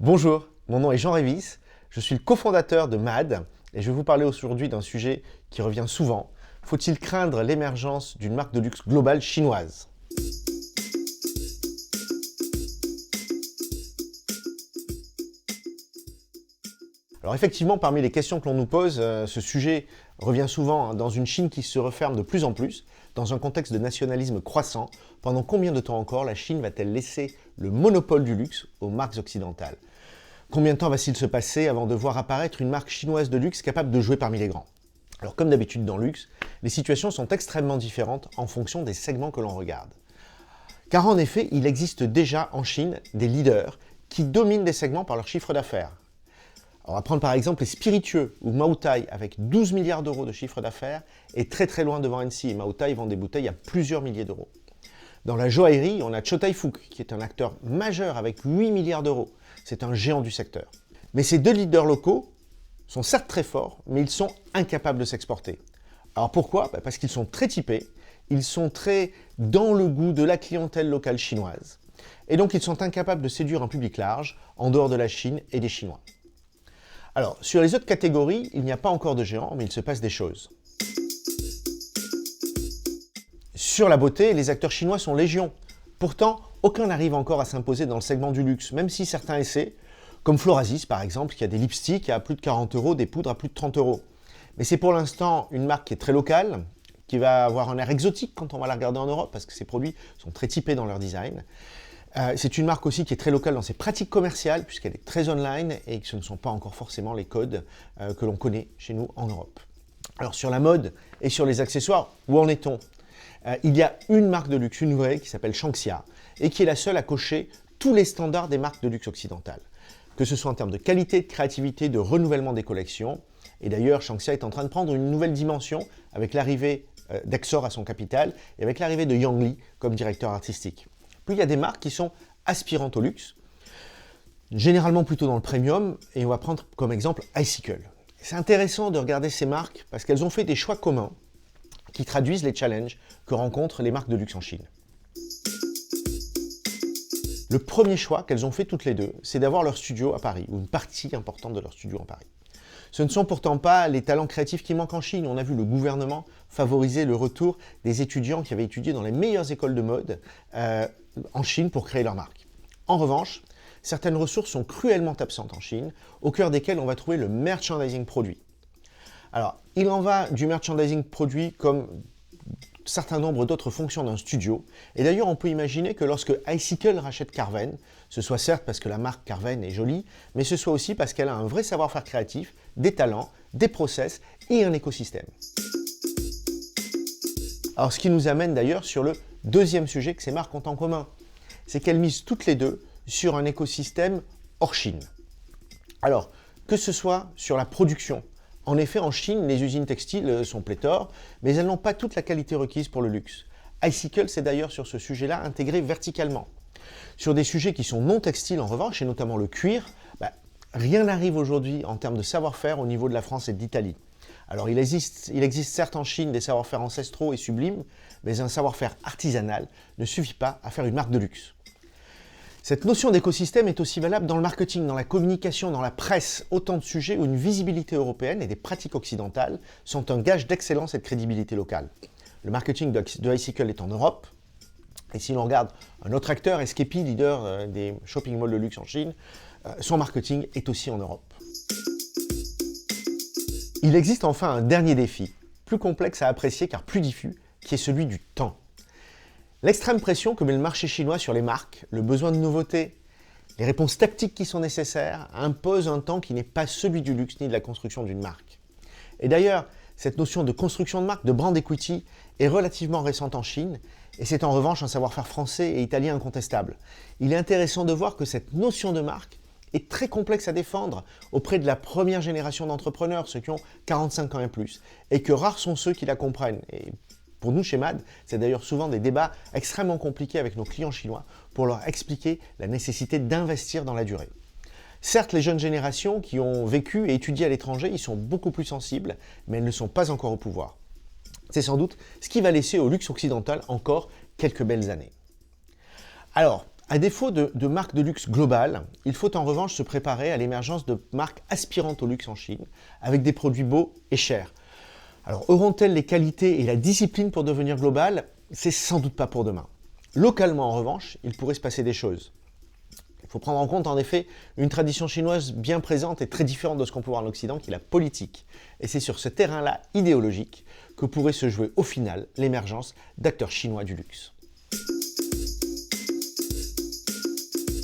Bonjour, mon nom est Jean Révis, je suis le cofondateur de MAD et je vais vous parler aujourd'hui d'un sujet qui revient souvent. Faut-il craindre l'émergence d'une marque de luxe globale chinoise ? Alors effectivement, parmi les questions que l'on nous pose, ce sujet revient souvent dans une Chine qui se referme de plus en plus, dans un contexte de nationalisme croissant. Pendant combien de temps encore la Chine va-t-elle laisser le monopole du luxe aux marques occidentales ? Combien de temps va-t-il se passer avant de voir apparaître une marque chinoise de luxe capable de jouer parmi les grands ? Alors comme d'habitude dans le luxe, les situations sont extrêmement différentes en fonction des segments que l'on regarde. Car en effet, il existe déjà en Chine des leaders qui dominent des segments par leur chiffre d'affaires. On va prendre par exemple les spiritueux, où Moutai, avec 12 milliards d'euros de chiffre d'affaires, est très très loin devant Hennessy, et Moutai vend des bouteilles à plusieurs milliers d'euros. Dans la joaillerie, on a Chow Tai-fook, qui est un acteur majeur avec 8 milliards d'euros. C'est un géant du secteur. Mais ces deux leaders locaux sont certes très forts, mais ils sont incapables de s'exporter. Alors pourquoi ? Parce qu'ils sont très typés, ils sont très dans le goût de la clientèle locale chinoise. Et donc ils sont incapables de séduire un public large, en dehors de la Chine et des Chinois. Alors, sur les autres catégories, il n'y a pas encore de géants, mais il se passe des choses. Sur la beauté, les acteurs chinois sont légion. Pourtant, aucun n'arrive encore à s'imposer dans le segment du luxe, même si certains essaient, comme Florasis par exemple, qui a des lipsticks à plus de 40 euros, des poudres à plus de 30 euros. Mais c'est pour l'instant une marque qui est très locale, qui va avoir un air exotique quand on va la regarder en Europe, parce que ses produits sont très typés dans leur design. C'est une marque aussi qui est très locale dans ses pratiques commerciales, puisqu'elle est très online et que ce ne sont pas encore forcément les codes que l'on connaît chez nous en Europe. Alors sur la mode et sur les accessoires, où en est-on ? Il y a une marque de luxe, une vraie, qui s'appelle Shanxia, et qui est la seule à cocher tous les standards des marques de luxe occidentales. Que ce soit en termes de qualité, de créativité, de renouvellement des collections. Et d'ailleurs, Shanxia est en train de prendre une nouvelle dimension avec l'arrivée d'Exor à son capital et avec l'arrivée de Yang Li comme directeur artistique. Puis il y a des marques qui sont aspirantes au luxe, généralement plutôt dans le premium, et on va prendre comme exemple Icicle. C'est intéressant de regarder ces marques parce qu'elles ont fait des choix communs qui traduisent les challenges que rencontrent les marques de luxe en Chine. Le premier choix qu'elles ont fait toutes les deux, c'est d'avoir leur studio à Paris, ou une partie importante de leur studio à Paris. Ce ne sont pourtant pas les talents créatifs qui manquent en Chine. On a vu le gouvernement favoriser le retour des étudiants qui avaient étudié dans les meilleures écoles de mode en Chine pour créer leur marque. En revanche, certaines ressources sont cruellement absentes en Chine, au cœur desquelles on va trouver le merchandising produit. Alors, il en va du merchandising produit comme un certain nombre d'autres fonctions d'un studio. Et d'ailleurs, on peut imaginer que lorsque Icicle rachète Carven, ce soit certes parce que la marque Carven est jolie, mais ce soit aussi parce qu'elle a un vrai savoir-faire créatif, des talents, des process et un écosystème. Alors, ce qui nous amène d'ailleurs sur le deuxième sujet que ces marques ont en commun, c'est qu'elles misent toutes les deux sur un écosystème hors Chine. Alors, que ce soit sur la production. En effet, en Chine, les usines textiles sont pléthores, mais elles n'ont pas toute la qualité requise pour le luxe. Icicle s'est d'ailleurs sur ce sujet-là intégré verticalement. Sur des sujets qui sont non textiles en revanche, et notamment le cuir, rien n'arrive aujourd'hui en termes de savoir-faire au niveau de la France et de l'Italie. Alors il existe certes en Chine des savoir-faire ancestraux et sublimes, mais un savoir-faire artisanal ne suffit pas à faire une marque de luxe. Cette notion d'écosystème est aussi valable dans le marketing, dans la communication, dans la presse, autant de sujets où une visibilité européenne et des pratiques occidentales sont un gage d'excellence et de crédibilité locale. Le marketing de Icicle est en Europe, et si l'on regarde un autre acteur, Eskepi, leader des shopping malls de luxe en Chine, son marketing est aussi en Europe. Il existe enfin un dernier défi, plus complexe à apprécier car plus diffus, qui est celui du temps. L'extrême pression que met le marché chinois sur les marques, le besoin de nouveautés, les réponses tactiques qui sont nécessaires, imposent un temps qui n'est pas celui du luxe ni de la construction d'une marque. Et d'ailleurs, cette notion de construction de marque, de brand equity, est relativement récente en Chine, et c'est en revanche un savoir-faire français et italien incontestable. Il est intéressant de voir que cette notion de marque est très complexe à défendre auprès de la première génération d'entrepreneurs, ceux qui ont 45 ans et plus, et que rares sont ceux qui la comprennent. Et pour nous, chez MAD, c'est d'ailleurs souvent des débats extrêmement compliqués avec nos clients chinois pour leur expliquer la nécessité d'investir dans la durée. Certes, les jeunes générations qui ont vécu et étudié à l'étranger, ils sont beaucoup plus sensibles, mais elles ne sont pas encore au pouvoir. C'est sans doute ce qui va laisser au luxe occidental encore quelques belles années. Alors, À défaut de marques de luxe globales, il faut en revanche se préparer à l'émergence de marques aspirantes au luxe en Chine, avec des produits beaux et chers. Alors auront-elles les qualités et la discipline pour devenir globales? C'est sans doute pas pour demain. Localement en revanche, il pourrait se passer des choses. Il faut prendre en compte en effet une tradition chinoise bien présente et très différente de ce qu'on peut voir en Occident, qui est la politique. Et c'est sur ce terrain-là idéologique que pourrait se jouer au final l'émergence d'acteurs chinois du luxe.